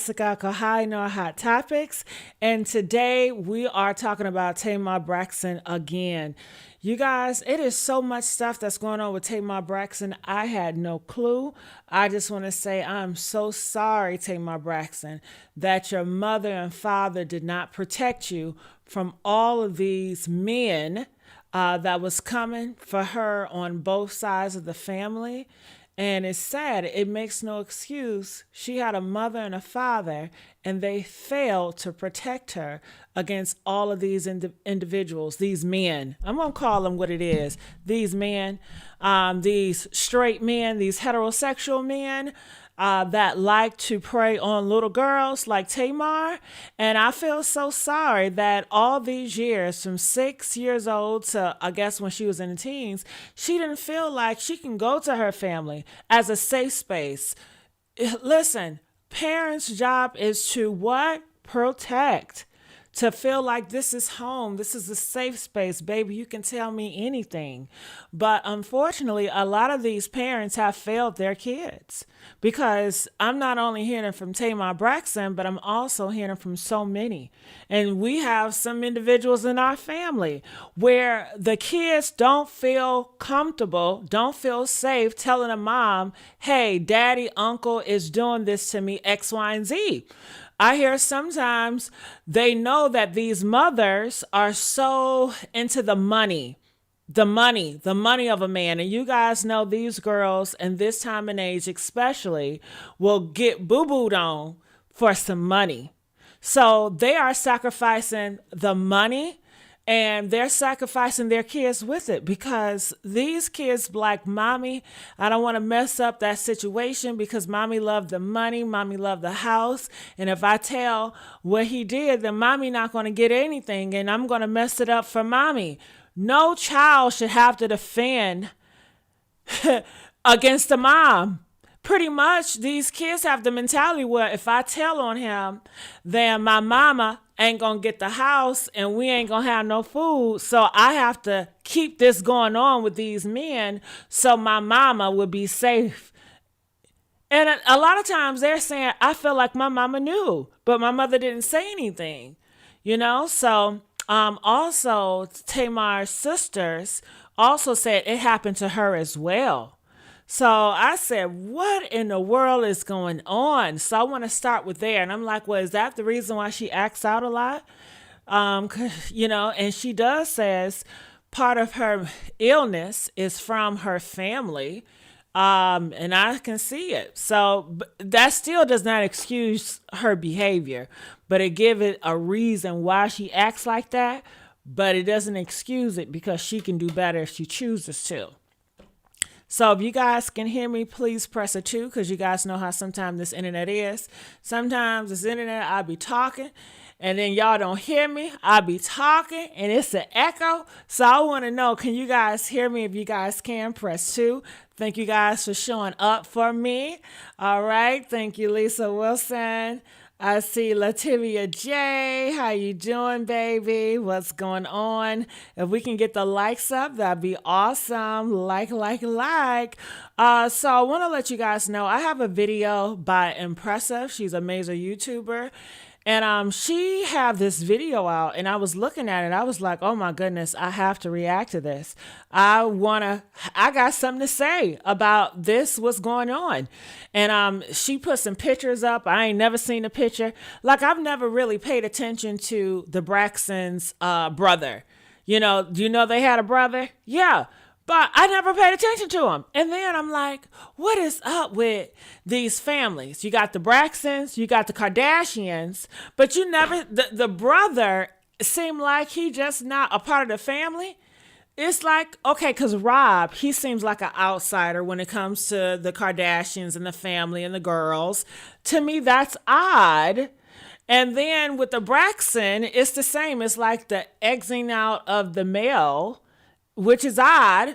Hi, no hot topics, and today we are talking about Tamar Braxton again. You guys, it is so much stuff that's going on with Tamar Braxton. I had no clue. I just want to say I'm so sorry, Tamar Braxton, that your mother and father did not protect you from all of these men that was coming for her on both sides of the family. And it's sad. It makes no excuse. She had a mother and a father, and they failed to protect her against all of these individuals, these men. I'm going to call them what it is. These men, these straight men, these heterosexual men that like to prey on little girls like Tamar. And I feel so sorry that all these years, from 6 years old to I guess when she was in the teens, she didn't feel like she can go to her family as a safe space. Listen, parents' job is to what? Protect. To feel like this is home, this is a safe space, baby, you can tell me anything. But unfortunately, a lot of these parents have failed their kids because I'm not only hearing from Tamar Braxton, but I'm also hearing from so many. And we have some individuals in our family where the kids don't feel comfortable, don't feel safe telling a mom, hey, daddy, uncle is doing this to me, X, Y, and Z. I hear sometimes they know that these mothers are so into the money of a man. And you guys know these girls and this time and age especially will get boo-booed on for some money. So they are sacrificing the money and they're sacrificing their kids with it because these kids like mommy. I don't want to mess up that situation because mommy loved the money, mommy loved the house, and if I tell what he did, then mommy not going to get anything and I'm going to mess it up for mommy. No child should have to defend against the mom. Pretty much these kids have the mentality where if I tell on him, then my mama ain't gonna get the house and we ain't gonna have no food. So I have to keep this going on with these men so my mama will be safe. And a lot of times they're saying, I feel like my mama knew, but my mother didn't say anything, you know? So also Tamar's sisters also said it happened to her as well. So I said, what in the world is going on? So I want to start with there. And I'm like, well, is that the reason why she acts out a lot? And she does says part of her illness is from her family. And I can see it. So that still does not excuse her behavior, but it give it a reason why she acts like that. But it doesn't excuse it because she can do better if she chooses to. So if you guys can hear me, please press a 2 because you guys know how sometimes this internet is. Sometimes this internet, I'll be talking and then y'all don't hear me. I'll be talking and it's an echo. So I want to know, can you guys hear me? If you guys can, press 2. Thank you guys for showing up for me. All right. Thank you, Lisa Wilson. I see Lativia J. How you doing, baby? What's going on? If we can get the likes up, that'd be awesome. Like. So I want to let you guys know I have a video by Impressive. She's a major YouTuber. And she have this video out and I was looking at it. I was like, oh my goodness, I have to react to this. I got something to say about this, what's going on. And she put some pictures up. I ain't never seen a picture. Like I've never really paid attention to the Braxton's brother. Do you know they had a brother? Yeah. But I never paid attention to them. And then I'm like, what is up with these families? You got the Braxtons, you got the Kardashians, but you never, the brother seemed like he just not a part of the family. It's like, okay, because Rob, he seems like an outsider when it comes to the Kardashians and the family and the girls. To me, that's odd. And then with the Braxton, it's the same. It's like the exiting out of the male, which is odd.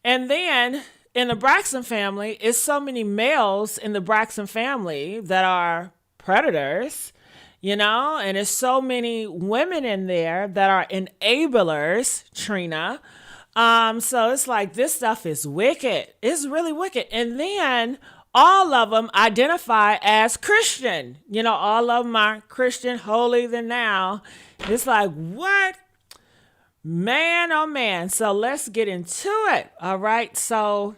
And then in the Braxton family, it's so many males in the Braxton family that are predators, and there's so many women in there that are enablers, Trina. So it's like this stuff is wicked. It's really wicked. And then all of them identify as Christian. You know, all of them are Christian, holier than thou. It's like, what? Man, oh man. So let's get into it. All right. So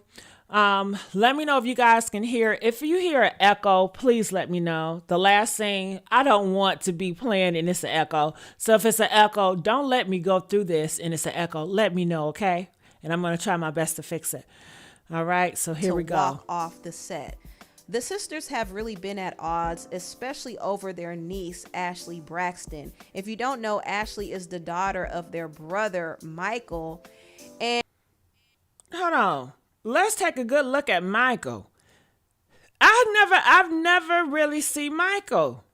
let me know if you guys can hear. If you hear an echo, please let me know. The last thing, I don't want to be playing and it's an echo. So if it's an echo, don't let me go through this and it's an echo. Let me know, okay? And I'm going to try my best to fix it. All right, so here we go. Walk off the set. The sisters have really been at odds, especially over their niece, Ashlee Braxton. If you don't know, Ashlee is the daughter of their brother, Michael. And hold on. Let's take a good look at Michael. I've never really seen Michael.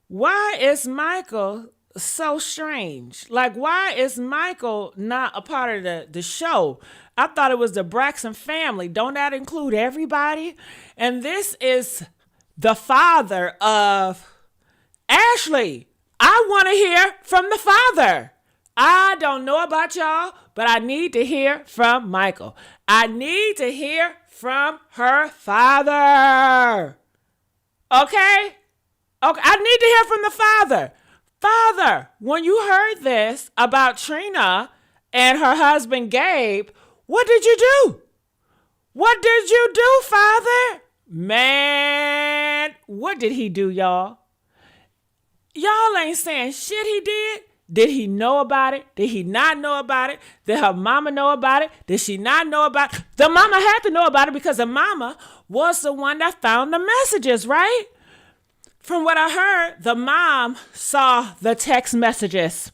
Why is Michael so strange? Like, why is Michael not a part of the show? I thought it was the Braxton family. Don't that include everybody? And this is the father of Ashlee. I want to hear from the father. I don't know about y'all, but I need to hear from Michael. I need to hear from her father. Okay? Okay, I need to hear from the father. Father, when you heard this about Trina and her husband Gabe, what did you do? What did you do, Father? Man, what did he do, y'all? Y'all ain't saying shit he did. Did he know about it? Did he not know about it? Did her mama know about it? Did she not know about it? The mama had to know about it because the mama was the one that found the messages, right? From what I heard, the mom saw the text messages.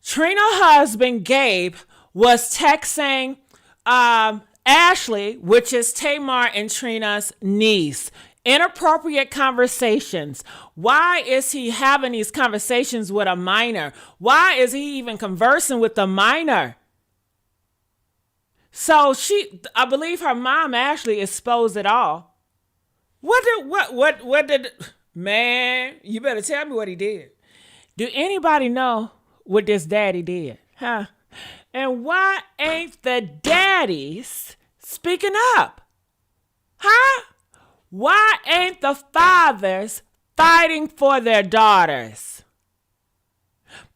Trina's husband, Gabe, was texting Ashlee, which is Tamar and Trina's niece. Inappropriate conversations. Why is he having these conversations with a minor? Why is he even conversing with the minor? So I believe her mom, Ashlee, exposed it all. What did, man, you better tell me what he did. Do anybody know what this daddy did? Huh? And why ain't the daddies speaking up? Huh? Why ain't the fathers fighting for their daughters?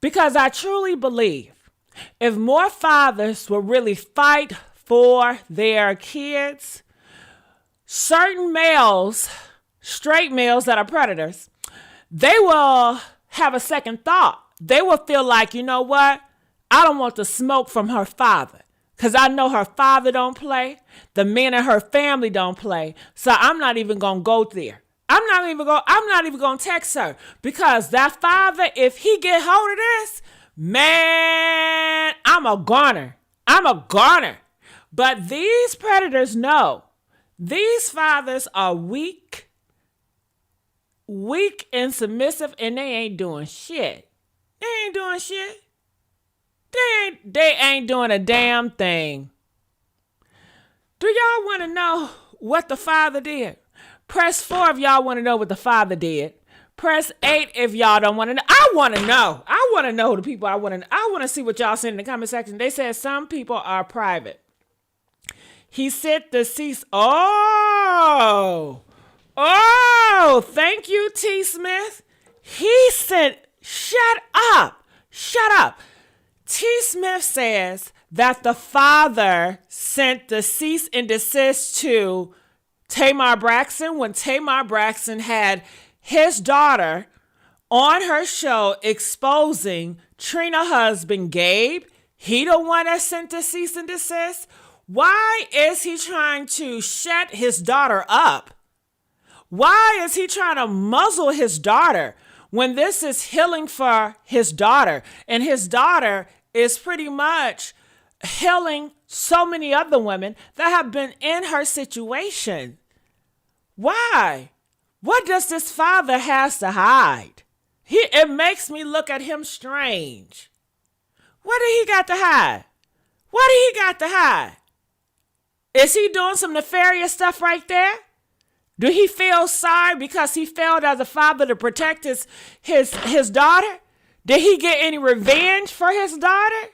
Because I truly believe if more fathers will really fight for their kids, certain males, straight males that are predators, they will have a second thought. They will feel like, you know what? I don't want the smoke from her father because I know her father don't play. The men in her family don't play. So I'm not even going to go there. I'm not even going to text her because that father, if he get hold of this, man, I'm a goner. But these predators know these fathers are weak and submissive, and they ain't doing shit. They ain't doing a damn thing. Do y'all want to know what the father did? Press 4 if y'all want to know what the father did. Press 8 if y'all don't want to know. I want to know. I want to know the people. I want to see what y'all said in the comment section. They said some people are private. He sent the cease. Oh, thank you, T. Smith. He said, shut up. T. Smith says that the father sent the cease and desist to Tamar Braxton when Tamar Braxton had his daughter on her show exposing Trina's husband, Gabe. He the one that sent the cease and desist. Why is he trying to shut his daughter up? Why is he trying to muzzle his daughter when this is healing for his daughter? And his daughter is pretty much healing so many other women that have been in her situation. Why? What does this father has to hide? It makes me look at him strange. What did he got to hide? Is he doing some nefarious stuff right there? Do he feel sorry because he failed as a father to protect his daughter? Did he get any revenge for his daughter?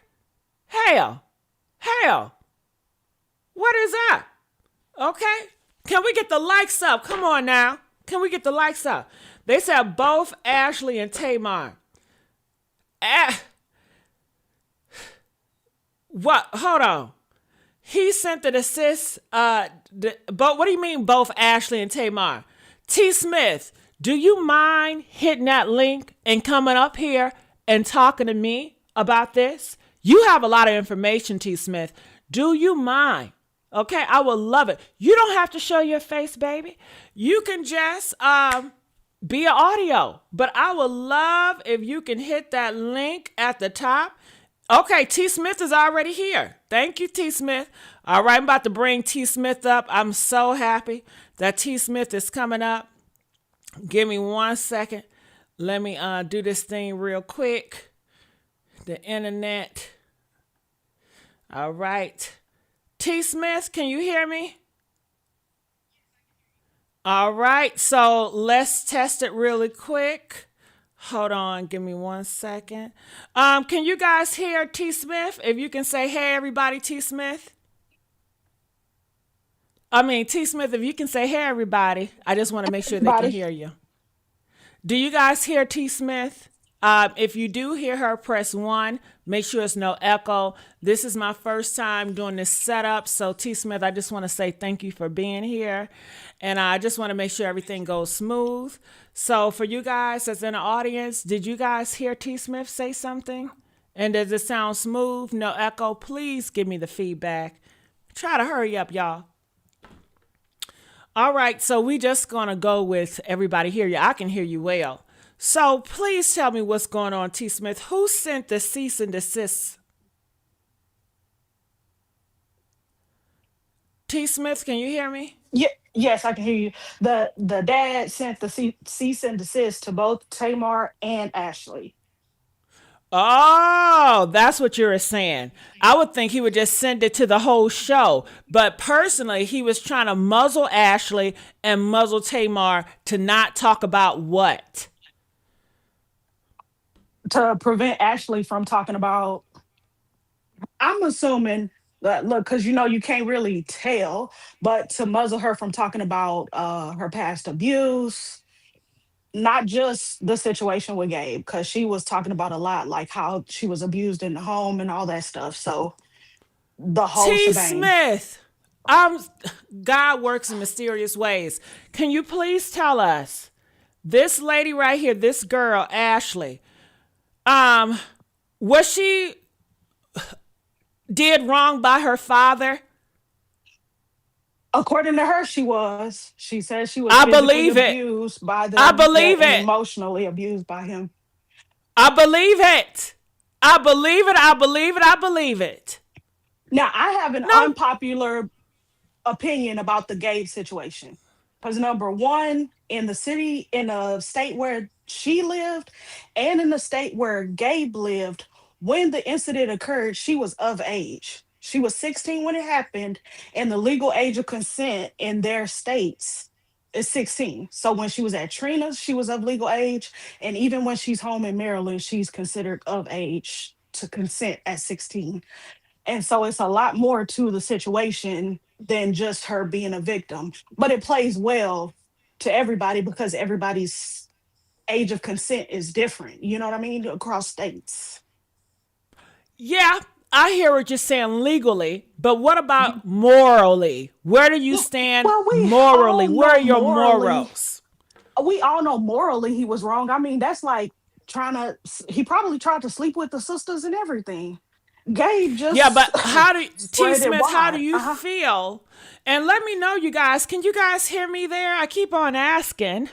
Hell. What is that? Okay. Can we get the likes up? Come on now. Can we get the likes up? They said both Ashlee and Tamar. What? Hold on. He sent the assist. But what do you mean both Ashlee and Tamar? T. Smith, do you mind hitting that link and coming up here and talking to me about this? You have a lot of information, T. Smith. Do you mind? Okay, I would love it. You don't have to show your face, baby. You can just be an audio. But I would love if you can hit that link at the top. Okay, T. Smith is already here. Thank you, T. Smith. All right, I'm about to bring T. Smith up. I'm so happy that T. Smith is coming up. Give me 1 second. Let me do this thing real quick. The internet. All right. T. Smith, can you hear me? All right, so let's test it really quick. Hold on, give me 1 second. Can you guys hear T. Smith? If you can say, hey, everybody, T. Smith. T. Smith, if you can say, hey, everybody. I just want to make sure they can hear you. Do you guys hear T. Smith? If you do hear her, press 1. Make sure it's no echo. This is my first time doing this setup. So T. Smith, I just want to say thank you for being here. And I just want to make sure everything goes smooth. So for you guys that's in the audience, did you guys hear T. Smith say something? And does it sound smooth? No echo? Please give me the feedback. Try to hurry up, y'all. All right, so we just going to go with everybody hear you. I can hear you well. So please tell me what's going on, T. Smith. Who sent the cease and desist? T. Smith, can you hear me? Yeah, yes, I can hear you. The dad sent the cease and desist to both Tamar and Ashlee. Oh, that's what you were saying. I would think he would just send it to the whole show. But personally, he was trying to muzzle Ashlee and muzzle Tamar to not talk about what? To prevent Ashlee from talking about, I'm assuming that, look, because you can't really tell, but to muzzle her from talking about her past abuse, not just the situation with Gabe, because she was talking about a lot, like how she was abused in the home and all that stuff. So the whole T. shebang. Smith, God works in mysterious ways. Can you please tell us, this lady right here, this girl, Ashlee, was she did wrong by her father? According to her, she was. She said she was I physically believe it. abused by I them, yeah, believe and it. emotionally abused by him. I believe it. I believe it. I believe it. I believe it. Now, I have an No. unpopular opinion about the Gabe situation. Because number one, in the state where she lived, and in the state where Gabe lived, when the incident occurred, she was of age. She was 16 when it happened, and the legal age of consent in their states is 16. So when she was at Trina's, she was of legal age. And even when she's home in Maryland, she's considered of age to consent at 16. And so it's a lot more to the situation than just her being a victim. But it plays well to everybody because everybody's age of consent is different. You know what I mean? Across states. Yeah, I hear what you're saying legally, but what Mhm. about morally? Where do you stand Well, we morally? all Where are know your morally, morals? he was wrong. I mean, that's like he probably tried to sleep with the sisters and everything. Gabe Yeah, just but how do T. spread it Smith? How do wide. you Uh-huh. feel? And let me know, you guys. Can you guys hear me there? I keep on asking.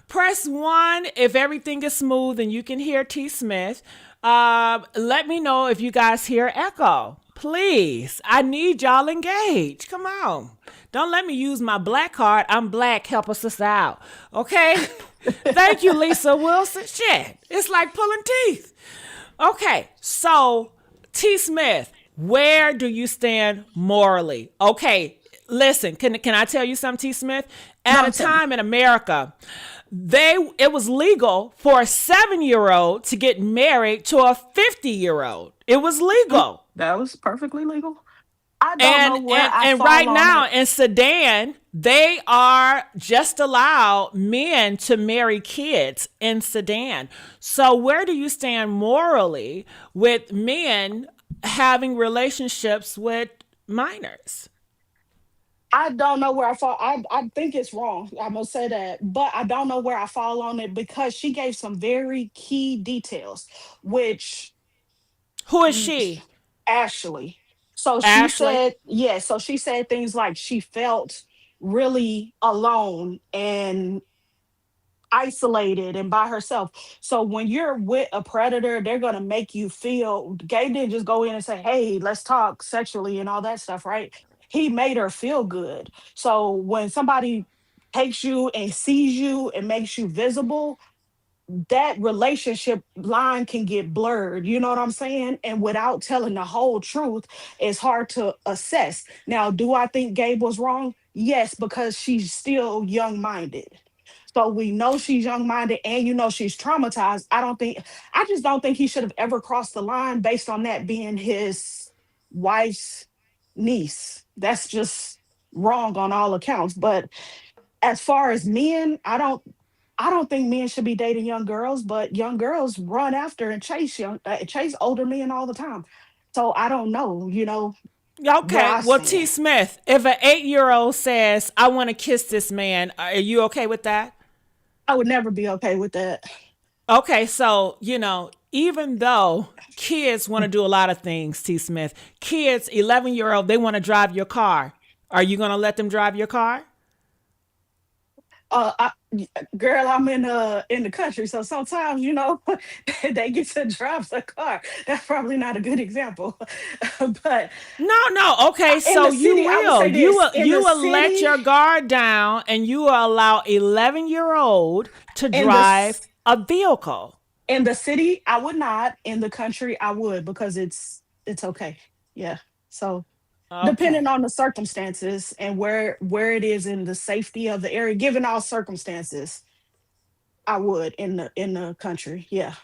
Press 1 if everything is smooth and you can hear T. Smith. Let me know if you guys hear echo. Please, I need y'all engaged. Come on. Don't let me use my black card. I'm black. Help a sister out. Okay? Thank you, Lisa Wilson. Shit. It's like pulling teeth. Okay, so T. Smith, where do you stand morally? Okay, listen, can I tell you something, T. Smith? At No, a tell me. time in America, it was legal for a 7-year-old to get married to a 50-year-old. It was legal. That was perfectly legal. I don't know where I And fall right on now it. in Sudan, they are just allow men to marry kids in Sudan. So where do you stand morally with men having relationships with minors? I don't know where I fall. I think it's wrong. I'm gonna say that, but I don't know where I fall on it because she gave some very key details, which Who is she? Ashley. So she Ashlee? said, yeah. So she said things like she felt really alone and isolated and by herself. So when you're with a predator, they're gonna make you feel. Gabe didn't just go in and say, "Hey, let's talk sexually" and all that stuff, right? He made her feel good. So when somebody takes you and sees you and makes you visible, that relationship line can get blurred. You know what I'm saying? And without telling the whole truth, it's hard to assess. Now, do I think Gabe was wrong? Yes, because she's still young minded. So we know she's young minded and she's traumatized. I just don't think he should have ever crossed the line based on that being his wife's niece. That's just wrong on all accounts. But as far as men, I don't think men should be dating young girls, but young girls run after and chase older men all the time. So I don't know, where Okay, I well, T. stand. Smith, if an 8 year old says, I want to kiss this man, are you okay with that? I would never be okay with that. Okay, so, even though kids want to do a lot of things, T. Smith, kids, 11-year old, they want to drive your car. Are you going to let them drive your car? Uh, I, Girl, I'm in the country, so sometimes they get to drive the car. That's probably not a good example, but No, no. Okay, in so the you city, I would will. say You this: will in the you will let city, your guard down and you will allow 11-year-old to in the drive a vehicle. in the city, I would not. In the country, I would because it's okay. Yeah. So depending Okay. on the circumstances and where it is in the safety of the area, given all circumstances, I would in the country. Yeah.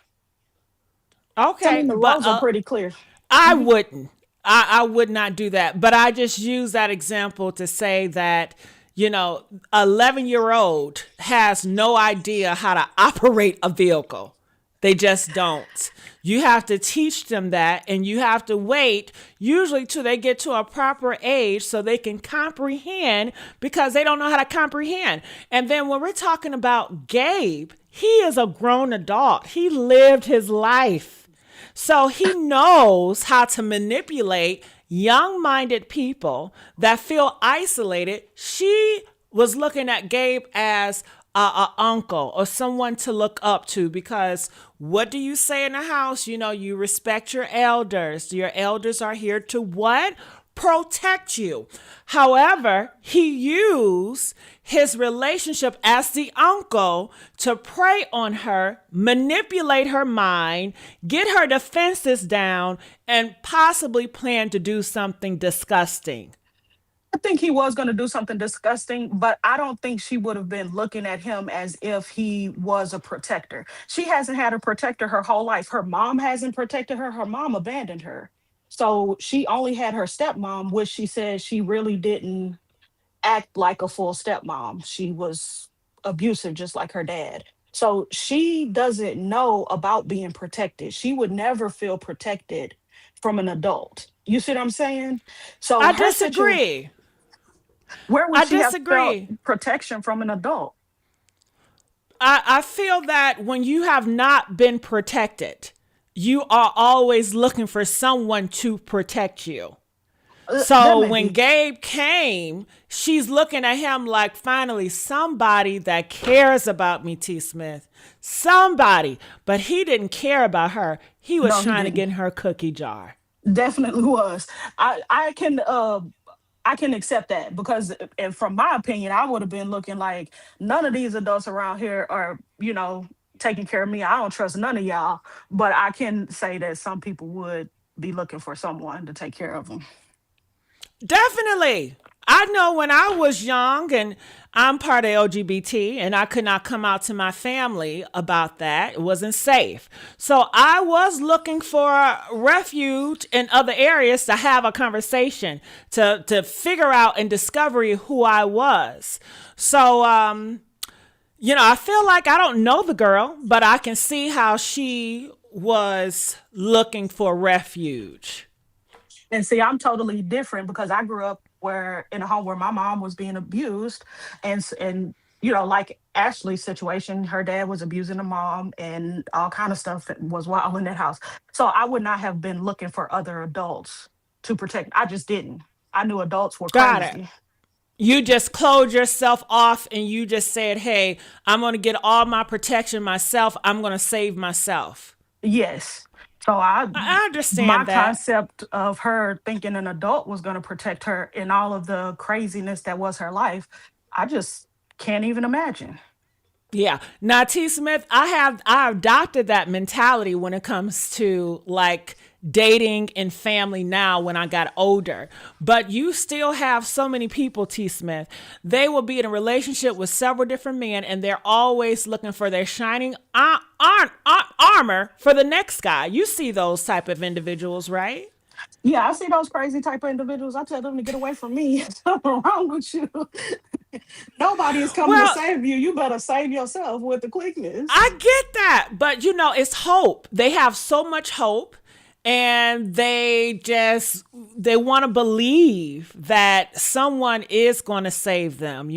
I Okay, mean the but roads are pretty clear. I Mhm. wouldn't. I would not do that. But I just use that example to say that, 11-year-old has no idea how to operate a vehicle. They just don't. You have to teach them that, and you have to wait usually till they get to a proper age so they can comprehend because they don't know how to comprehend. And then when we're talking about Gabe, he is a grown adult. He lived his life. So he knows how to manipulate young minded people that feel isolated. She was looking at Gabe as a uncle or someone to look up to because what do you say in the house? You respect your elders. Your elders are here to what? Protect you. However, he used his relationship as the uncle to prey on her, manipulate her mind, get her defenses down, and possibly plan to do something disgusting. I think he was going to do something disgusting, but I don't think she would have been looking at him as if he was a protector. She hasn't had a protector her whole life. Her mom hasn't protected her. Her mom abandoned her. So she only had her stepmom, which she said she really didn't act like a full stepmom. She was abusive, just like her dad. So she doesn't know about being protected. She would never feel protected from an adult. You see what I'm saying? So I her situation, disagree. where would I she have felt disagree. protection from an adult? I feel that when you have not been protected, you are always looking for someone to protect you. That So may when be. Gabe came, she's looking at him like finally somebody that cares about me, T. Smith. Somebody. But he didn't care about her. He was No, he trying to didn't. get in her cookie jar. Definitely was. I can accept that because from my opinion, I would have been looking like none of these adults around here are, taking care of me. I don't trust none of y'all. But I can say that some people would be looking for someone to take care of them. Definitely. I know when I was young, and I'm part of LGBT, and I could not come out to my family about that. It wasn't safe. So I was looking for refuge in other areas to have a conversation, to figure out and discover who I was. So, I feel like I don't know the girl, but I can see how she was looking for refuge. And see, I'm totally different because I grew up where in a home where my mom was being abused, and like Ashley's situation, her dad was abusing the mom, and all kind of stuff that was wild in that house. So I would not have been looking for other adults to protect. I just didn't. I knew adults were Got it. crazy. You just closed yourself off and you just said, hey, I'm going to get all my protection myself. I'm going to save myself. Yes. So I my understand that. concept of her thinking an adult was going to protect her in all of the craziness that was her life, I just can't even imagine. Yeah. Now, T. Smith, I adopted that mentality when it comes to like dating and family now when I got older. But you still have so many people, T. Smith. They will be in a relationship with several different men and they're always looking for their shining armor for the next guy. You see those type of individuals, right? Yeah, I see those crazy type of individuals. I tell them to get away from me. Something wrong with you. Nobody is coming to Well, save you. You better save yourself with the quickness. I get that, but it's hope. They have so much hope and they want to believe that someone is going to save them.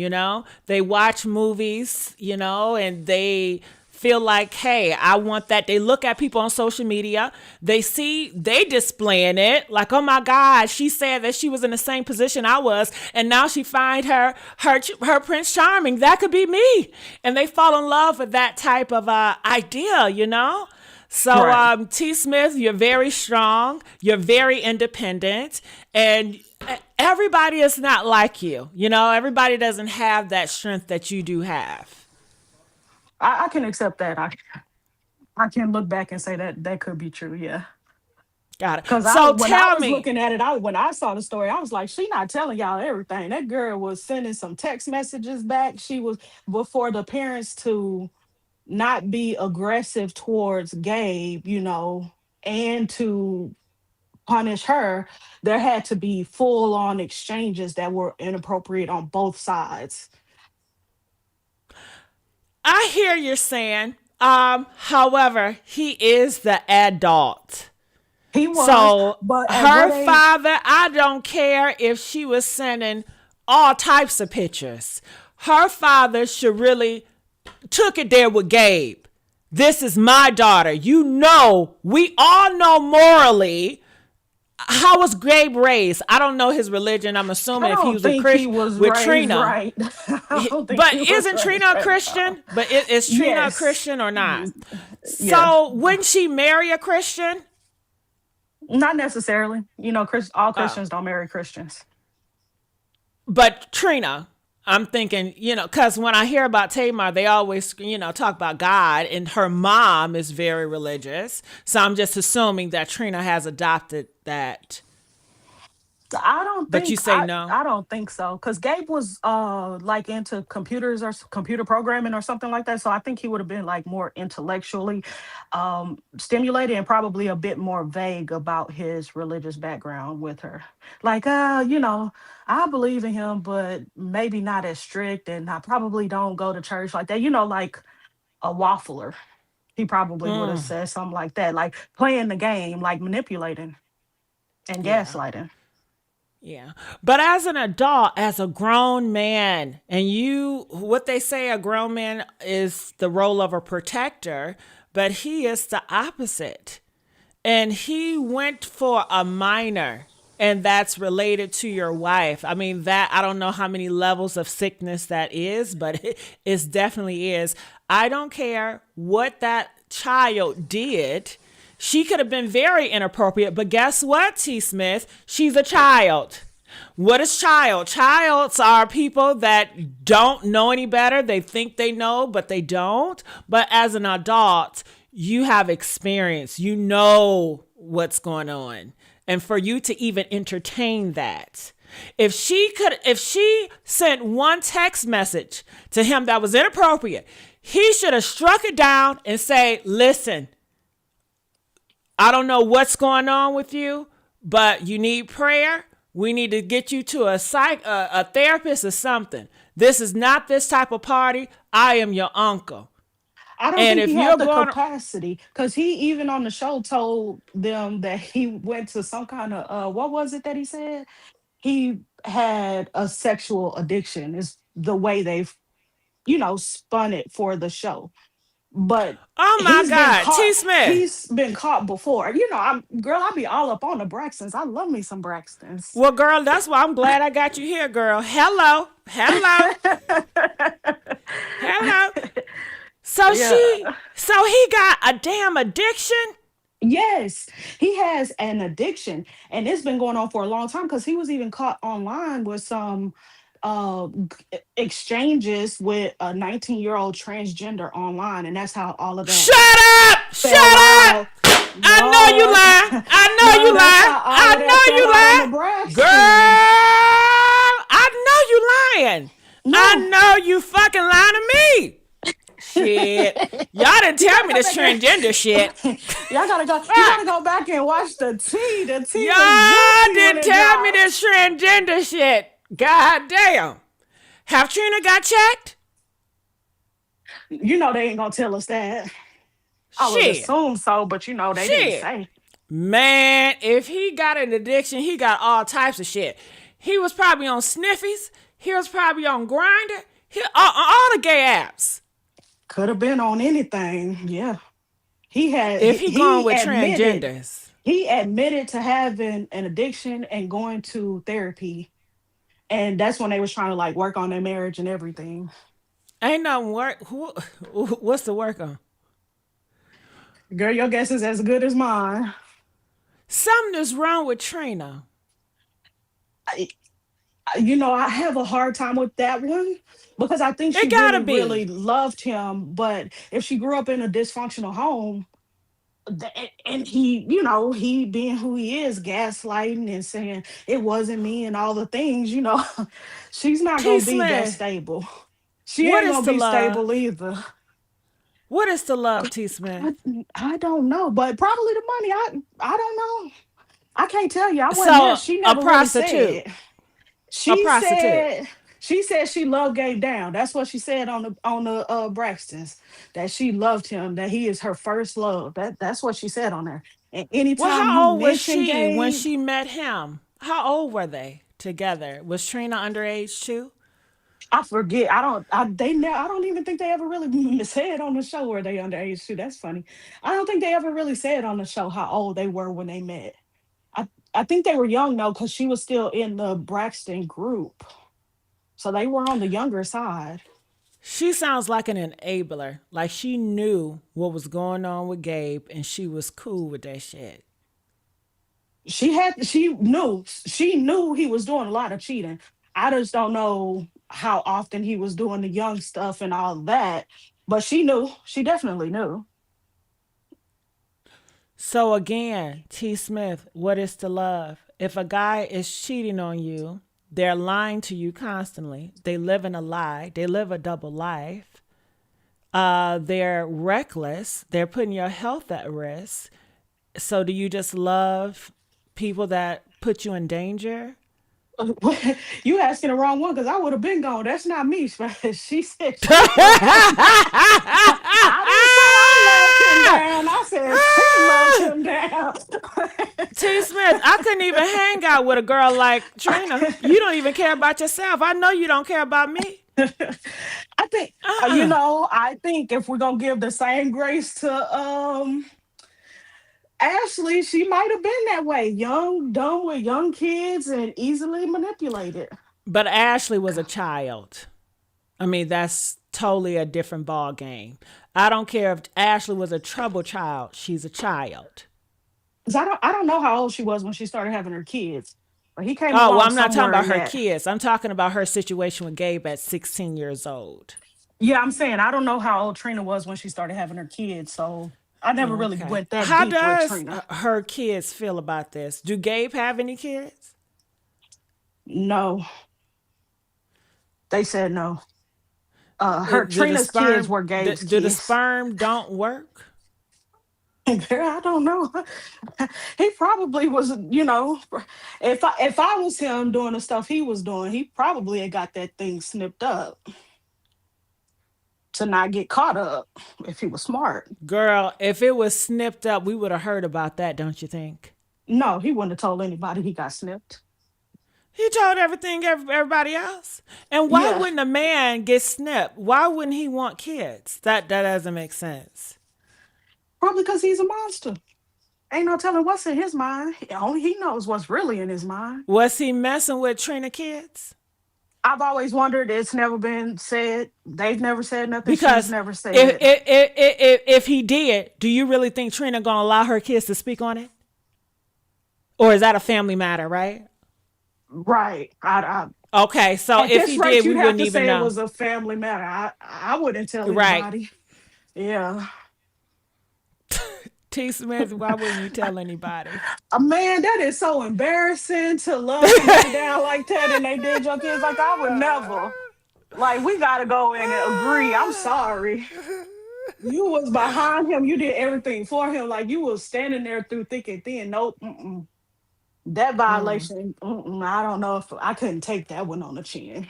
They watch movies, and they feel like, hey, I want that. They look at people on social media. They displaying it like, oh my God, she said that she was in the same position I was, and now she find her Prince Charming. That could be me, and they fall in love with that type of idea. So, Right. T. Smith, you're very strong. You're very independent, and everybody is not like you. Everybody doesn't have that strength that you do have. I can accept that. I can look back and say that that could be true. Yeah. Got it. Because So when I tell was me, looking at it, when I saw the story, I was like, she not telling y'all everything. That girl was sending some text messages back. She was before the parents to not be aggressive towards Gabe, and to punish her, there had to be full on exchanges that were inappropriate on both sides. I hear you're saying. However, he is the adult. He was, So but at what her age? father, I don't care if she was sending all types of pictures. Her father should really took it there with Gabe. This is my daughter. We all know morally how was Gabe raised. I don't know his religion. I'm I assuming if he don't was a think he Christian was with raised Trina. right. I don't think But he was isn't raised Trina a right at all. Christian? But is Trina a Yes. Christian or not? Yeah. So wouldn't she marry a Christian? Not necessarily. All Oh, Christians don't marry Christians. but Trina, I'm thinking, because when I hear about Tamar, they always, talk about God, and her mom is very religious. So I'm just assuming that Trina has adopted that. I don't But you think say no? I don't think so because Gabe was like into computers or computer programming or something like that. So I think he would have been like more intellectually stimulated and probably a bit more vague about his religious background with her. Like, I believe in him, but maybe not as strict, and I probably don't go to church like that. Like a waffler. He probably would have Mm, said something like that, like playing the game, like manipulating and yeah. gaslighting. Yeah. But as an adult, as a grown man, and what they say, a grown man is the role of a protector, but he is the opposite. And he went for a minor, and that's related to your wife. I mean, that I don't know how many levels of sickness that is, but it definitely is. I don't care what that child did. She could have been very inappropriate, but guess what, T. Smith? She's a child. What is child? Childs are people that don't know any better. They think they know, but they don't. But as an adult, you have experience. You know what's going on. And for you to even entertain that. If she sent one text message to him that was inappropriate, he should have struck it down and say, listen, I don't know what's going on with you, but you need prayer. We need to get you to a therapist or something. This is not this type of party. I am your uncle. I don't And think if he you're had the going, capacity because he even on the show told them that he went to some kind of what was it that he said? He had a sexual addiction is the way they've, spun it for the show. But oh my God, T. Smith. he's been caught before. I be all up on the Braxtons. I love me some Braxtons. Well, girl, that's why I'm glad I got you here, girl. Hello, hello, hello. Yeah. So he got a damn addiction. Yes, he has an addiction, and it's been going on for a long time because he was even caught online with some exchanges with a 19-year-old transgender online, and that's how all of that Shut up! fell Shut up! out. I know you No, lie. I know no, you that's lie. how all I of that know fell you out on lie. the Braxtons. Girl, I know you lying. I No. know you fucking lying to me. Shit. Y'all didn't You tell gotta me go this back and transgender shit. y'all gotta go. You gotta Fuck. go back and watch the tea. The tea was Y'all juicy when didn't it tell me dropped. this transgender shit. God damn. Have Trina got checked? You know they ain't gonna tell us that. I would Shit. assume so, but they didn't Shit. say. Man, if he got an addiction, he got all types of shit. He was probably on Sniffies. He was probably on Grinder. All the gay apps. Could have been on anything. Yeah. If he going He with admitted transgenders. to having an addiction and going to therapy. And that's when they was trying to like work on their marriage and everything. Ain't nothing work. What's the work on? Girl, your guess is as good as mine. Something is wrong with Trina. I, I have a hard time with that one because I think she It gotta really, really be. loved him. But if she grew up in a dysfunctional home, and he, he being who he is, gaslighting and saying it wasn't me and all the things, she's not T. gonna be that Smith, stable. She what ain't is gonna the be love? stable either. What is the love, T. I, Smith? I don't know, but probably the money. I don't know. I can't tell you. I wasn't there. So, She a never really prostitute. said. A She prostitute. said she loved Gabe down. That's what she said on the Braxtons. That she loved him. That he is her first love. That's what she said on there. And Well, anytime you how old was mention she when Gabe, she met him? How old were they together? Was Trina underage too? I forget. I don't. I don't even think they ever really said on the show where they underage too. That's funny. I don't think they ever really said on the show how old they were when they met. I I think they were young though, because she was still in the Braxton group, so they were on the younger side. She sounds like an enabler. Like she knew what was going on with Gabe and she was cool with that shit. She knew he was doing a lot of cheating. I just don't know how often he was doing the young stuff and all that, but she knew. She definitely knew. So again, T. Smith, what is to love? If a guy is cheating on you, they're lying to you constantly. They live in a lie. They live a double life. They're reckless. They're putting your health at risk. So do you just love people that put you in danger? You asking the wrong one because I would have been gone. That's not me. She said she loved him. I didn't say I loved him down. I said she loved him down. T. Smith, I couldn't even hang out with a girl like Trina. You don't even care about yourself. I know you don't care about me. I think Uh-uh. I think if we're gonna give the same grace to Ashley, she might have been that way. Young, dumb with young kids and easily manipulated. But Ashley was a child. I mean, that's totally a different ball game. I don't care if Ashley was a troubled child. She's a child. 'Cause I don't know how old she was when she started having her kids. But he came Oh, well, along I'm not talking somewhere about in her that. kids. I'm talking about her situation with Gabe at 16 years old. Yeah, I'm saying I don't know how old Trina was when she started having her kids, so I never really Okay. went that How deep with does Trina. her kids feel about this? Do Gabe have any kids? No, they said no. Her Do the Trina's kids sperm were Gabe's do the kids. sperm don't work? Girl, I don't know. He probably was, if I was him doing the stuff he was doing, he probably had got that thing snipped up to not get caught up if he was smart. Girl, if it was snipped up, we would have heard about that, don't you think? No, he wouldn't have told anybody he got snipped. He told everybody else. And why Yeah, wouldn't a man get snipped? Why wouldn't he want kids? That doesn't make sense. probably because he's a monster. Ain't no telling what's in his mind. Only he knows what's really in his mind. Was he messing with Trina kids? I've always wondered. It's never been said. They've never said nothing. She's Because never if said. if he did, do you really think Trina gonna allow her kids to speak on it? Or is that a family matter, right? Right. Okay, so At if this he rate, did, we you'd have wouldn't to even say it know. was a family matter. I wouldn't tell Right. anybody. Yeah. T. Smith, why wouldn't you tell anybody? Man, that is so embarrassing to love somebody down like that and they did your kids. Like, I would never. Like, we got to go in and agree. I'm sorry. You was behind him. You did everything for him. Like, you was standing there through thick and thin. Nope. Mm-mm. That Mm. violation, I don't know if I couldn't take that one on the chin.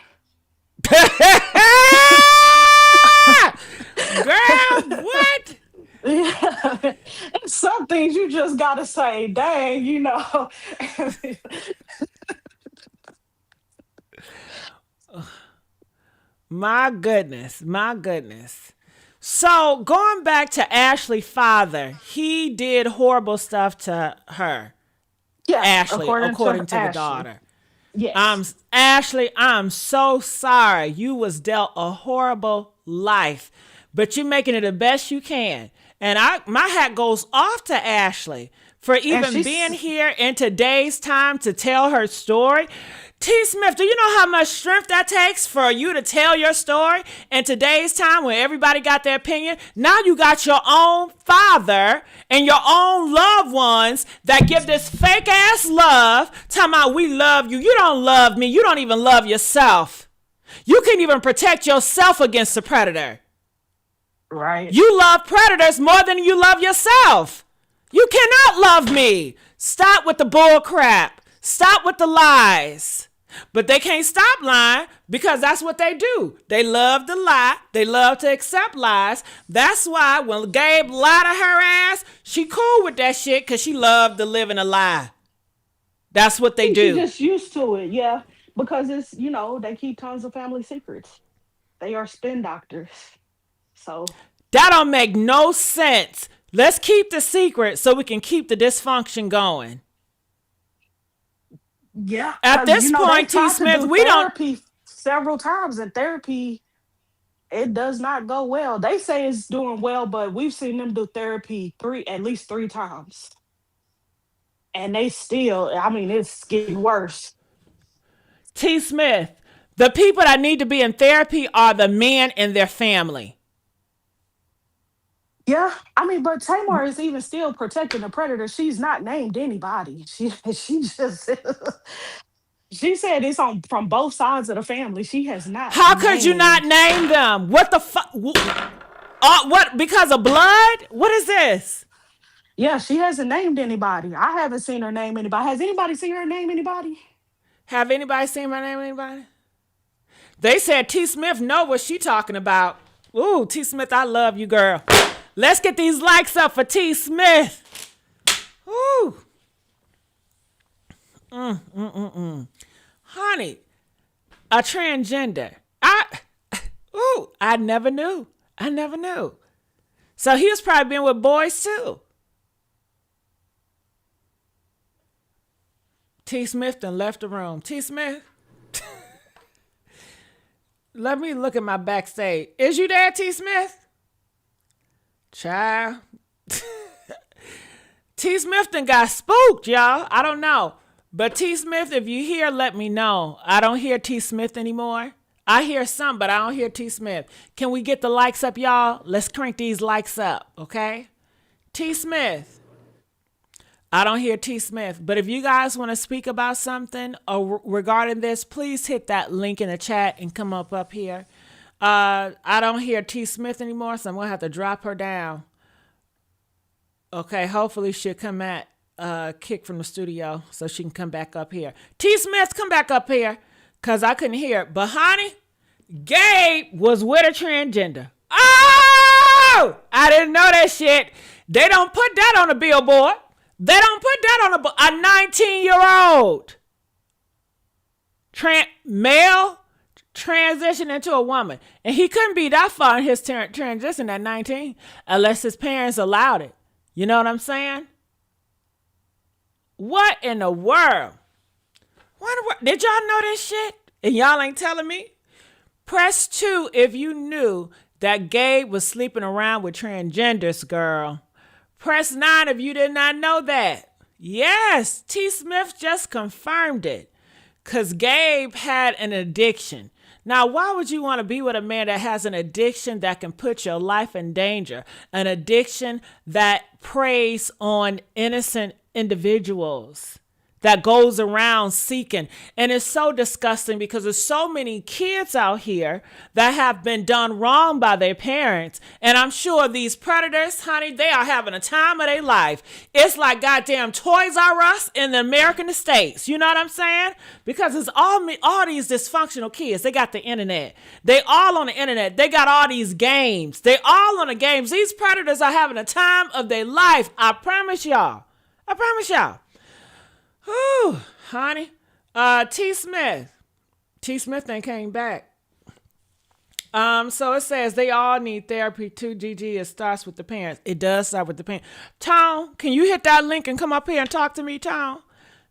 Girl, what? Yeah. Some things you just gotta say, dang, My goodness, my goodness. So going back to Ashley's father, he did horrible stuff to her, Yes, Ashley, according to according to the Ashley. daughter. Yes. Ashley, I'm so sorry. You was dealt a horrible life, but you're making it the best you can. And my hat goes off to Ashley for And even being she's here in today's time to tell her story. T. Smith, do you know how much strength that takes for you to tell your story in today's time when everybody got their opinion? Now you got your own father and your own loved ones that give this fake ass love, talking about we love you. You don't love me. You don't even love yourself. You can't even protect yourself against a predator. right. You love predators more than you love yourself. You cannot love me. Stop with the bull crap. Stop with the lies. But they can't stop lying because that's what they do. They love to lie. They love to accept lies. That's why when Gabe lied to her ass, she cool with that shit because she loved to live in a lie. That's what they She do. just used to it, yeah. Because they keep tons of family secrets. They are spin doctors. So That don't make no sense. Let's keep the secret so we can keep the dysfunction going. yeah, At because this they point, T. tried to Smith, do we don't. therapy several times, and therapy it does not go well. They say it's doing well, but we've seen them do therapy at least three times, and they still. I mean, it's getting worse. T. Smith, the people that need to be in therapy are the men and their family. Yeah, I mean, but Tamar is even still protecting the predator. She's not named anybody. She just she said it's on from both sides of the family. She has not How could you not named. name them? What the fuck? What? Because of blood? What is this? Yeah, she hasn't named anybody. I haven't seen her name anybody. Has anybody seen her name anybody? Have anybody seen my name? Anybody? They said T. Smith know what she talking about. Ooh, T. Smith, I love you, girl. Let's get these likes up for T. Smith. Ooh. Honey, a transgender. I never knew. I never knew. So he was probably been with boys too. T. Smith done left the room. T. Smith, let me look at my backstage. Is you there, T. Smith? Child. T. Smith done got spooked, y'all. I don't know. But T. Smith, if you hear, let me know. I don't hear T. Smith anymore. I hear some, but I don't hear T. Smith. Can we get the likes up, y'all? Let's crank these likes up, okay? T. Smith, I don't hear T. Smith. But if you guys want to speak about something or regarding this, please hit that link in the chat and come up here. I don't hear T. Smith anymore, so I'm going to have to drop her down. Okay, hopefully she'll come at kick from the studio so she can come back up here. T. Smith, come back up here, because I couldn't hear it. But honey, Gabe was with a transgender. Oh! I didn't know that shit. They don't put that on a billboard. They don't put that on a 19-year-old male transition into a woman. And he couldn't be that far in his transition at 19 unless his parents allowed it. You know what I'm saying? What in the world? Did y'all know this shit? And y'all ain't telling me? Press 2 if you knew that Gabe was sleeping around with transgenders, girl. Press 9 if you did not know that. Yes, T. Smith just confirmed it. Because Gabe had an addiction. Now, why would you want to be with a man that has an addiction that can put your life in danger? An addiction that preys on innocent individuals, that goes around seeking. And it's so disgusting because there's so many kids out here that have been done wrong by their parents. And I'm sure these predators, honey, they are having a time of their life. It's like goddamn Toys R Us in the American States. You know what I'm saying? Because it's all these dysfunctional kids. They got the internet. They all on the internet. They got all these games. They all on the games. These predators are having a time of their life. I promise y'all. I promise y'all. Whew, honey. T. Smith. T. Smith ain't came back. So it says they all need therapy too, GG. It starts with the parents. It does start with the parents. Tom, can you hit that link and come up here and talk to me, Tom?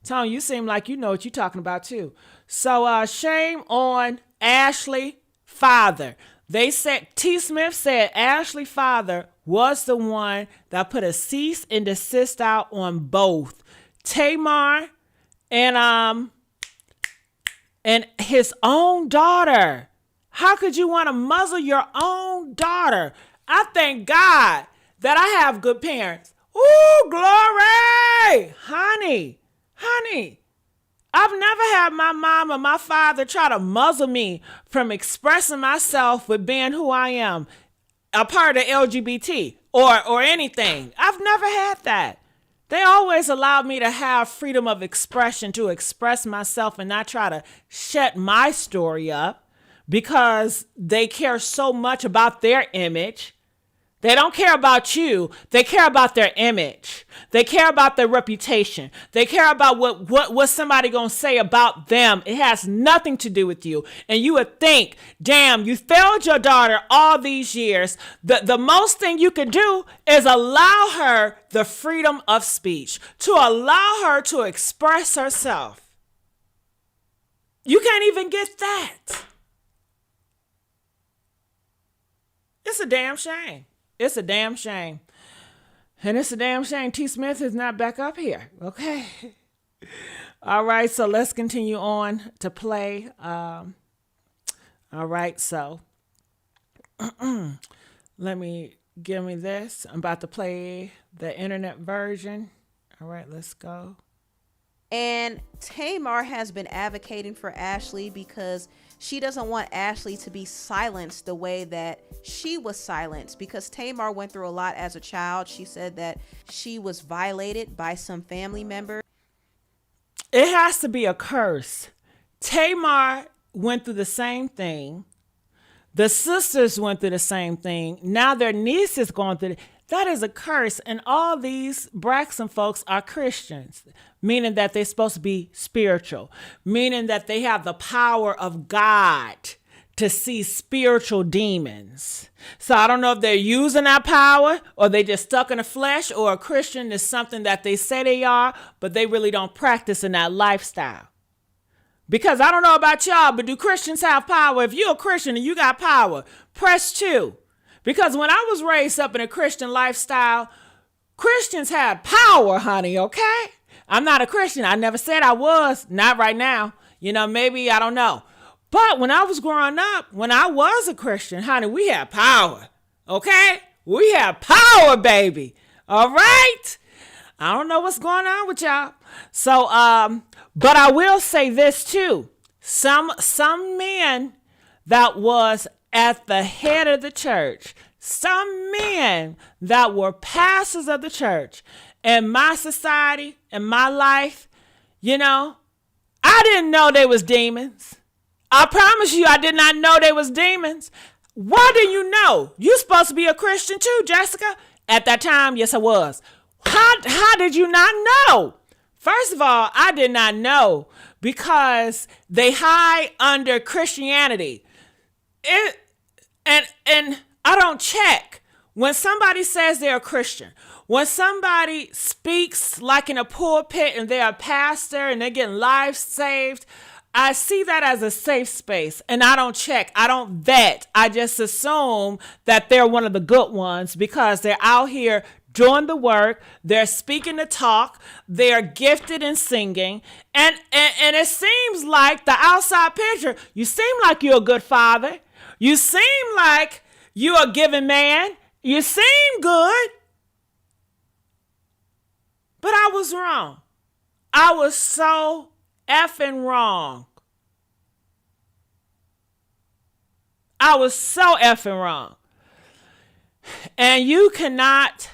Tom, you seem like you know what you're talking about too. So shame on Ashlee father. They said, T. Smith said Ashlee father was the one that put a cease and desist out on both Tamar and his own daughter. How could you want to muzzle your own daughter? I thank God that I have good parents. Ooh, glory! Honey. I've never had my mom or my father try to muzzle me from expressing myself with being who I am, a part of LGBT or anything. I've never had that. They always allowed me to have freedom of expression to express myself and not try to shut my story up because they care so much about their image. They don't care about you. They care about their image. They care about their reputation. They care about what somebody gonna say about them. It has nothing to do with you. And you would think, damn, you failed your daughter all these years. The most thing you could do is allow her the freedom of speech, to allow her to express herself. You can't even get that. It's a damn shame. It's a damn shame. And it's a damn shame T. Smith is not back up here. Okay. All right. So let's continue on to play. All right. So give me this. I'm about to play the internet version. All right. Let's go. And Tamar has been advocating for Ashlee because she doesn't want Ashlee to be silenced the way that she was silenced, because Tamar went through a lot as a child. She said that she was violated by some family member. It has to be a curse. Tamar went through the same thing. The sisters went through the same thing. Now their niece is going through it. That is a curse. And all these Braxton folks are Christians, meaning that they're supposed to be spiritual, meaning that they have the power of God to see spiritual demons. So I don't know if they're using that power or they just stuck in the flesh, or a Christian is something that they say they are, but they really don't practice in that lifestyle. Because I don't know about y'all, but do Christians have power? If you're a Christian and you got power, press 2. Because when I was raised up in a Christian lifestyle, Christians had power, honey, okay? I'm not a Christian. I never said I was. Not right now. You know, maybe, I don't know. But when I was growing up, when I was a Christian, honey, we had power, okay? We had power, baby. All right? I don't know what's going on with y'all. So, but I will say this too. Some men that was at the head of the church, some men that were pastors of the church in my society, in my life, you know, I didn't know they was demons. I promise you, I did not know they was demons. Why didn't you know? You supposed to be a Christian too, Jessica. At that time, yes, I was. How did you not know? First of all, I did not know because they hide under Christianity. And I don't check. When somebody says they're a Christian, when somebody speaks like in a pulpit and they're a pastor and they're getting lives saved, I see that as a safe space, and I don't check. I don't vet. I just assume that they're one of the good ones because they're out here doing the work, they're speaking the talk, they're gifted in singing, and it seems like the outside picture, you seem like you're a good father, you seem like you're a giving man, you seem good, but I was wrong. I was so effing wrong. I was so effing wrong. And you cannot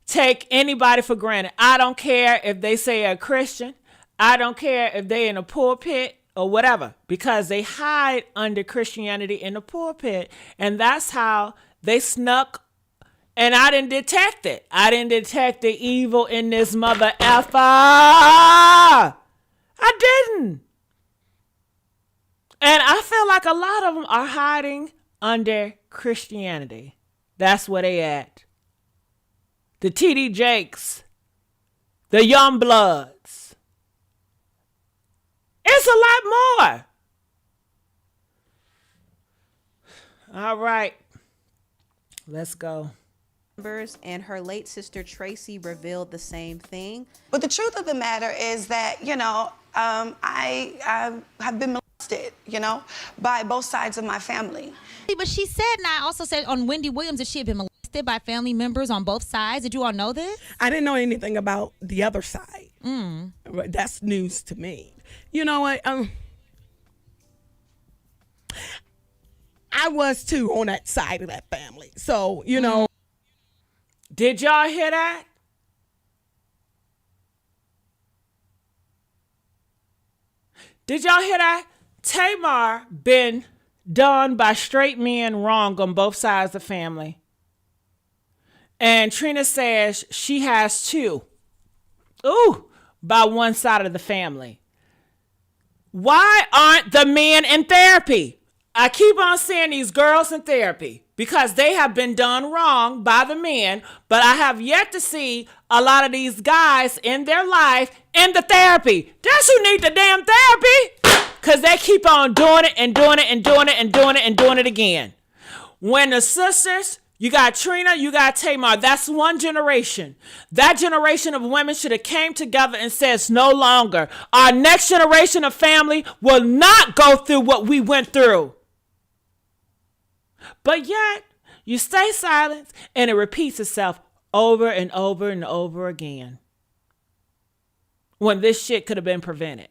take anybody for granted. I don't care if they say a Christian. I don't care if they in a pulpit or whatever, because they hide under Christianity in the pulpit. And that's how they snuck. And I didn't detect it. I didn't detect the evil in this mother effer. I didn't. And I feel like a lot of them are hiding under Christianity. That's where they at. The T.D. Jakes, the Young Bloods. It's a lot more. All right. Let's go. And her late sister Tracy revealed the same thing. But the truth of the matter is that, you know, I have been molested, you know, by both sides of my family. But she said, and I also said on Wendy Williams, that she had been molested by family members on both sides. Did you all know this? I didn't know anything about the other side. That's news to me. You know what? I was too on that side of that family. So, you know. Did y'all hear that? Did y'all hear that? Tamar been done by straight men wrong on both sides of the family. And Trina says she has two. Ooh, by one side of the family. Why aren't the men in therapy? I keep on seeing these girls in therapy because they have been done wrong by the men, but I have yet to see a lot of these guys in their life in the therapy. That's who need the damn therapy, because they keep on doing it and doing it and doing it and doing it and doing it again. When the sisters, you got Trina, you got Tamar, that's one generation. That generation of women should have came together and says no longer. Our next generation of family will not go through what we went through. But yet, you stay silent and it repeats itself over and over and over again. When this shit could have been prevented.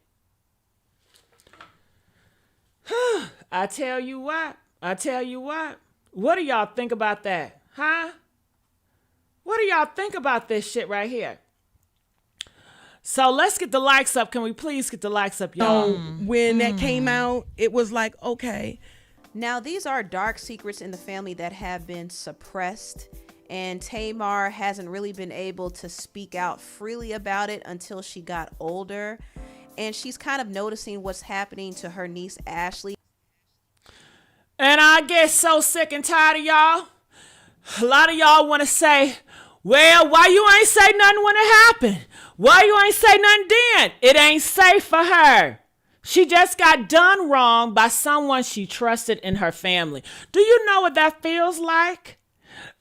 I tell you what. What do y'all think about that? Huh? What do y'all think about this shit right here? So let's get the likes up. Can we please get the likes up, y'all? When that came out, it was like, okay. Now, these are dark secrets in the family that have been suppressed, and Tamar hasn't really been able to speak out freely about it until she got older, and she's kind of noticing what's happening to her niece Ashlee. And I get so sick and tired of y'all. A lot of y'all want to say, well, why you ain't say nothing when it happened? Why you ain't say nothing then? It ain't safe for her. She just got done wrong by someone she trusted in her family. Do you know what that feels like?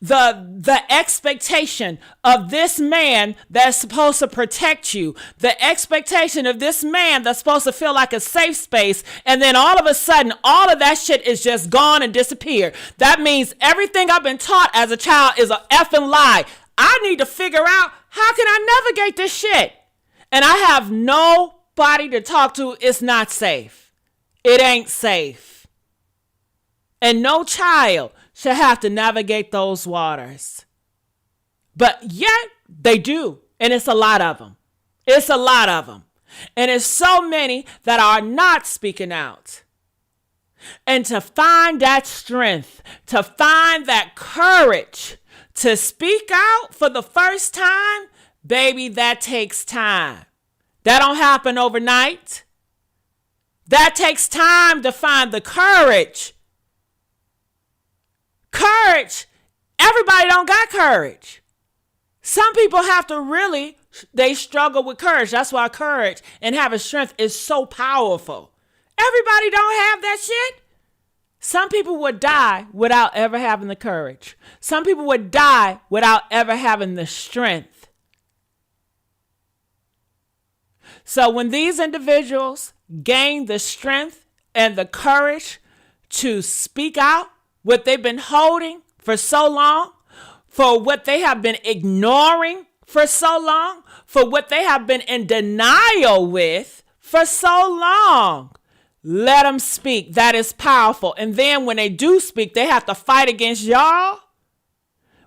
The expectation of this man that's supposed to protect you, the expectation of this man that's supposed to feel like a safe space, and then all of a sudden, all of that shit is just gone and disappeared. That means everything I've been taught as a child is a effing lie. I need to figure out, how can I navigate this shit? And I have nobody to talk to. It's not safe. It ain't safe. And no child should have to navigate those waters. But yet they do. And it's a lot of them. It's a lot of them. And it's so many that are not speaking out. And to find that strength, to find that courage to speak out for the first time, baby, that takes time. That don't happen overnight. That takes time to find the courage. Courage. Everybody don't got courage. Some people have to really, they struggle with courage. That's why courage and having strength is so powerful. Everybody don't have that shit. Some people would die without ever having the courage. Some people would die without ever having the strength. So when these individuals gain the strength and the courage to speak out what they've been holding for so long, for what they have been ignoring for so long, for what they have been in denial with for so long, let them speak. That is powerful. And then when they do speak, they have to fight against y'all.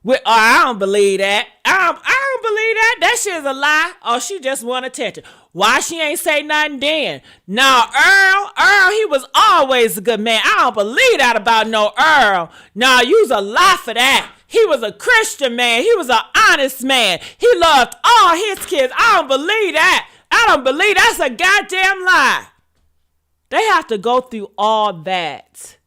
I don't believe that. I don't believe that. That shit is a lie. Oh, she just want attention. Why she ain't say nothing then? No, Earl, he was always a good man. I don't believe that about no Earl. No, you's a lie for that. He was a Christian man. He was an honest man. He loved all his kids. I don't believe that. I don't believe that's a goddamn lie. They have to go through all that.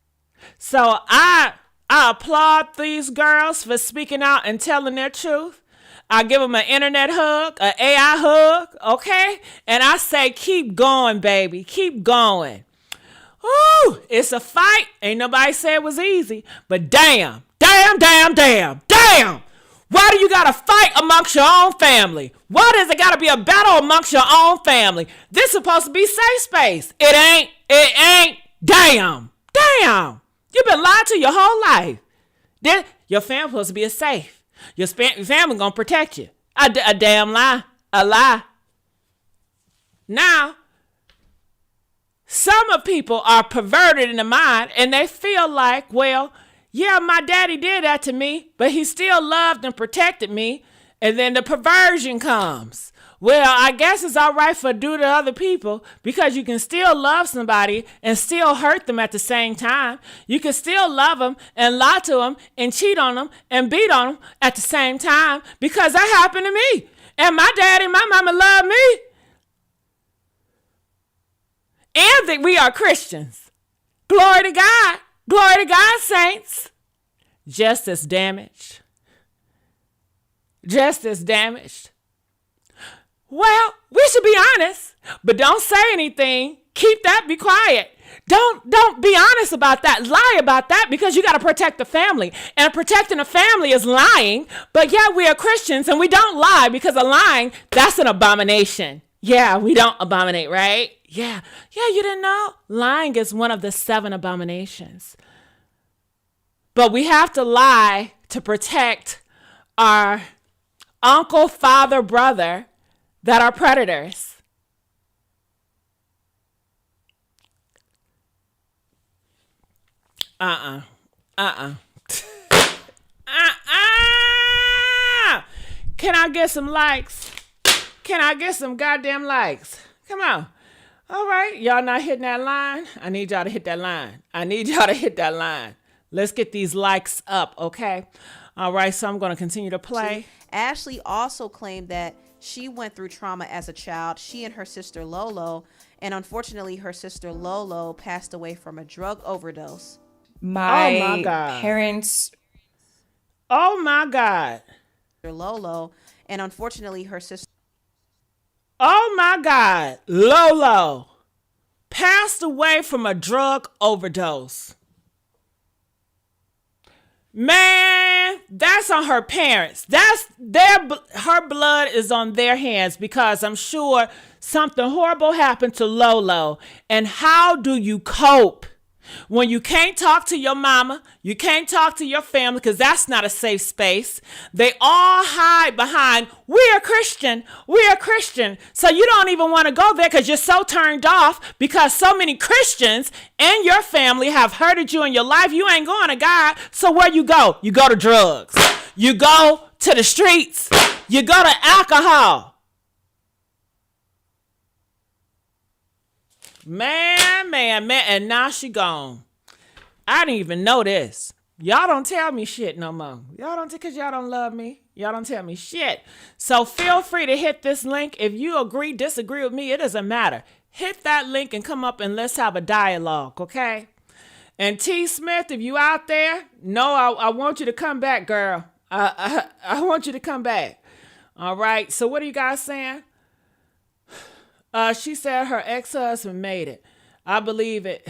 So I applaud these girls for speaking out and telling their truth. I give them an internet hug, an AI hug, okay? And I say, keep going, baby. Keep going. Ooh, it's a fight. Ain't nobody say it was easy. But damn. Why do you got to fight amongst your own family? Why does it got to be a battle amongst your own family? This is supposed to be safe space. It ain't. Damn. You've been lied to your whole life. Then your family supposed to be safe. Your family gonna protect you. A damn lie. A lie. Now, some of people are perverted in the mind and they feel like, well, yeah, my daddy did that to me, but he still loved and protected me. And then the perversion comes. Well, I guess it's all right for do to other people because you can still love somebody and still hurt them at the same time. You can still love them and lie to them and cheat on them and beat on them at the same time because that happened to me. And my daddy and my mama loved me. And that we are Christians. Glory to God. Glory to God, saints. Justice damaged. Justice damaged. Well, we should be honest, but don't say anything. Keep that, be quiet. Don't be honest about that. Lie about that because you got to protect the family. And protecting the family is lying. But yeah, we are Christians and we don't lie because of lying, that's an abomination. Yeah, we don't abominate, right? Yeah, you didn't know? Lying is one of the 7 abominations. But we have to lie to protect our uncle, father, brother that are predators. Can I get some likes? Can I get some goddamn likes? Come on. All right. Y'all not hitting that line? I need y'all to hit that line. Let's get these likes up, okay? All right. So I'm going to continue to play. Ashlee also claimed that she went through trauma as a child. She and her sister Lolo, and unfortunately her sister Lolo passed away from a drug overdose. My parents. Oh my God. Lolo, and unfortunately her sister. Oh my God. Lolo passed away from a drug overdose. Man, that's on her parents. Her blood is on their hands because I'm sure something horrible happened to Lolo. And how do you cope? When you can't talk to your mama, you can't talk to your family because that's not a safe space. They all hide behind, we're Christian. So you don't even want to go there because you're so turned off because so many Christians in your family have hurted you in your life. You ain't going to God. So where you go? You go to drugs. You go to the streets. You go to alcohol. Man, and now she gone. I didn't even know this. Y'all don't tell me shit no more. Because y'all don't love me. Y'all don't tell me shit. So feel free to hit this link. If you agree, disagree with me, it doesn't matter. Hit that link and come up and let's have a dialogue, okay? And T. Smith, if you out there, no, I want you to come back, girl. I want you to come back. All right. So what are you guys saying? She said her ex-husband made it. I believe it.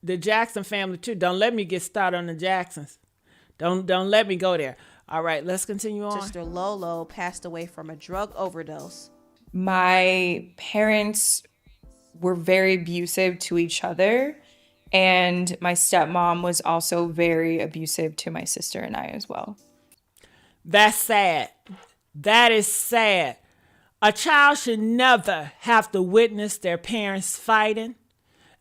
The Jackson family too. Don't let me get started on the Jacksons. Don't let me go there. All right, let's continue on. Sister Lolo passed away from a drug overdose. My parents were very abusive to each other, and my stepmom was also very abusive to my sister and I as well. That's sad. That is sad. A child should never have to witness their parents fighting.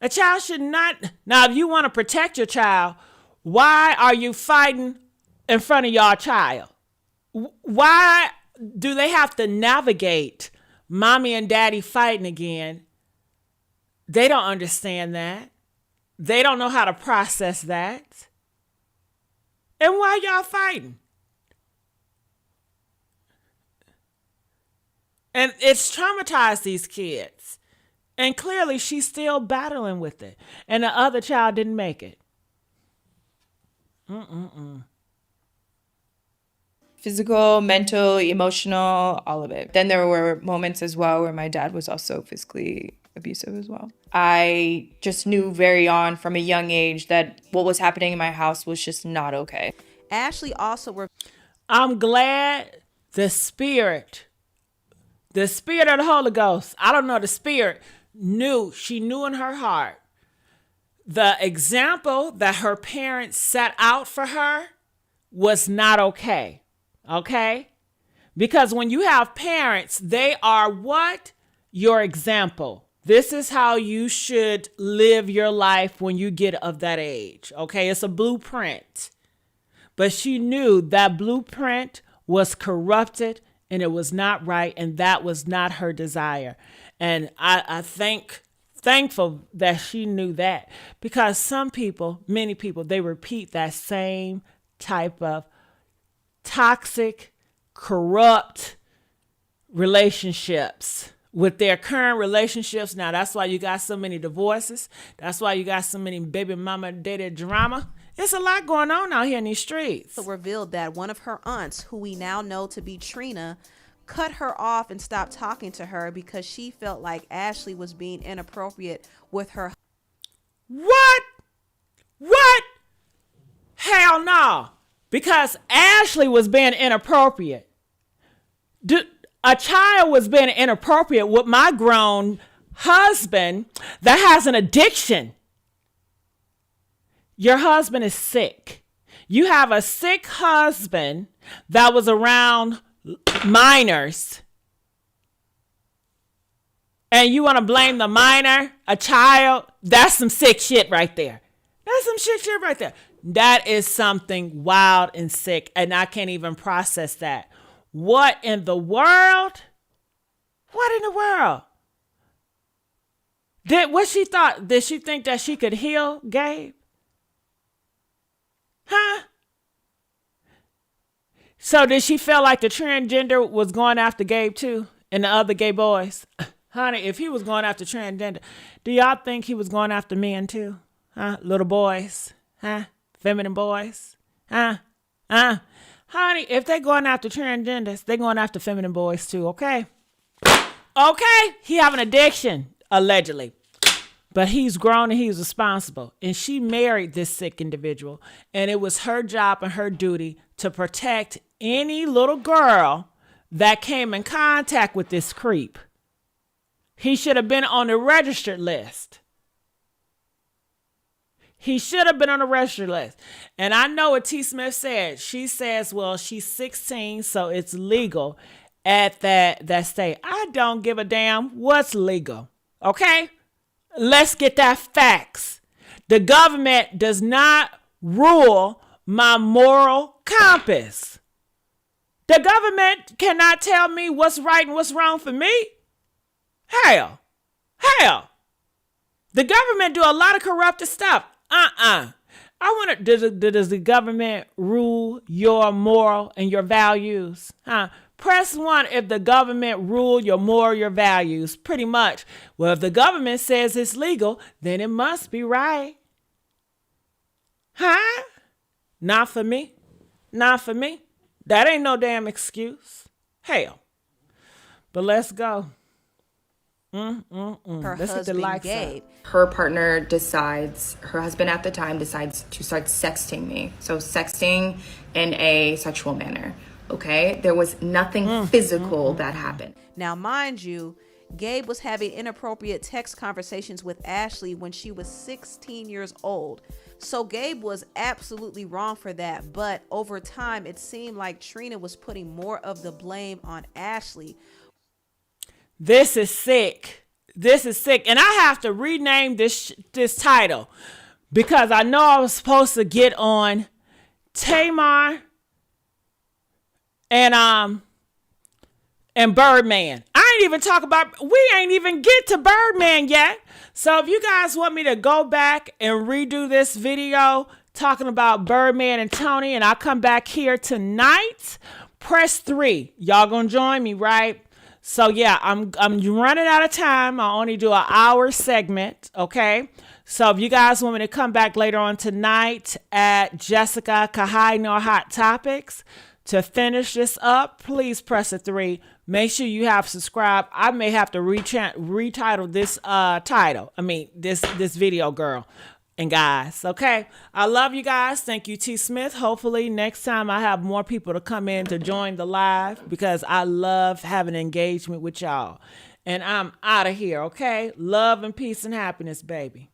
A child should not. Now, if you want to protect your child, why are you fighting in front of your child? Why do they have to navigate mommy and daddy fighting again? They don't understand that. They don't know how to process that. And why y'all fighting? And it's traumatized these kids. And clearly she's still battling with it. And the other child didn't make it. Physical, mental, emotional, all of it. Then there were moments as well where my dad was also physically abusive as well. I just knew very on from a young age that what was happening in my house was just not okay. Ashlee also... I'm glad the spirit of the Holy Ghost, I don't know, the spirit she knew in her heart the example that her parents set out for her was not okay. Okay? Because when you have parents, they are what? Your example. This is how you should live your life when you get of that age. Okay? It's a blueprint. But she knew that blueprint was corrupted and it was not right, and that was not her desire. And I thankful that she knew that, because some people, many people, they repeat that same type of toxic, corrupt relationships with their current relationships. Now, that's why you got so many divorces. That's why you got so many baby mama dated drama. It's a lot going on out here in these streets. Revealed that one of her aunts, who we now know to be Trina, cut her off and stopped talking to her because she felt like Ashlee was being inappropriate with her. What? Hell no. Because Ashlee was being inappropriate. A child was being inappropriate with my grown husband that has an addiction. Your husband is sick. You have a sick husband that was around minors. And you want to blame the minor, a child? That's some sick shit right there. That is something wild and sick. And I can't even process that. What in the world? Did she think that she could heal Gabe? Huh? So did she feel like the transgender was going after Gabe too? And the other gay boys? Honey, if he was going after transgender, do y'all think he was going after men too? Huh? Little boys? Huh? Feminine boys? Huh? Honey, if they're going after transgenders, they're going after feminine boys too, okay? Okay? He have an addiction, allegedly. But he's grown and he's responsible. And she married this sick individual. And it was her job and her duty to protect any little girl that came in contact with this creep. He should have been on the registered list. He should have been on the register list. And I know what T. Smith said. She says, well, she's 16, so it's legal at that state. I don't give a damn what's legal. Okay? Let's get that facts. The government does not rule my moral compass. The government cannot tell me what's right and what's wrong for me. Hell. The government do a lot of corrupted stuff. I wonder, does the government rule your moral and your values? Press 1 if the government rule your moral, your values. Pretty much. Well, if the government says it's legal, then it must be right. Not for me. That ain't no damn excuse. Hell. But let's go. Her Let's get the husband, lights Gabe. up. Her partner decides, her husband at the time decides to start sexting me. So sexting in a sexual manner. Okay? There was nothing physical that happened. Now, mind you, Gabe was having inappropriate text conversations with Ashlee when she was 16 years old. So Gabe was absolutely wrong for that. But over time, it seemed like Trina was putting more of the blame on Ashlee. This is sick. And I have to rename this title because I know I was supposed to get on Tamar and Birdman. We ain't even get to Birdman yet. So if you guys want me to go back and redo this video talking about Birdman and Tony, and I'll come back here tonight, press 3. Y'all gonna join me, right? So yeah, I'm running out of time. I only do an hour segment, okay? So if you guys want me to come back later on tonight at Jessica Kahai No Hot Topics to finish this up, please press a 3. Make sure you have subscribed. I may have to retitle this this video, girl and guys. Okay, I love you guys. Thank you, T. Smith. Hopefully next time I have more people to come in to join the live because I love having engagement with y'all. And I'm out of here. Okay, love and peace and happiness, baby.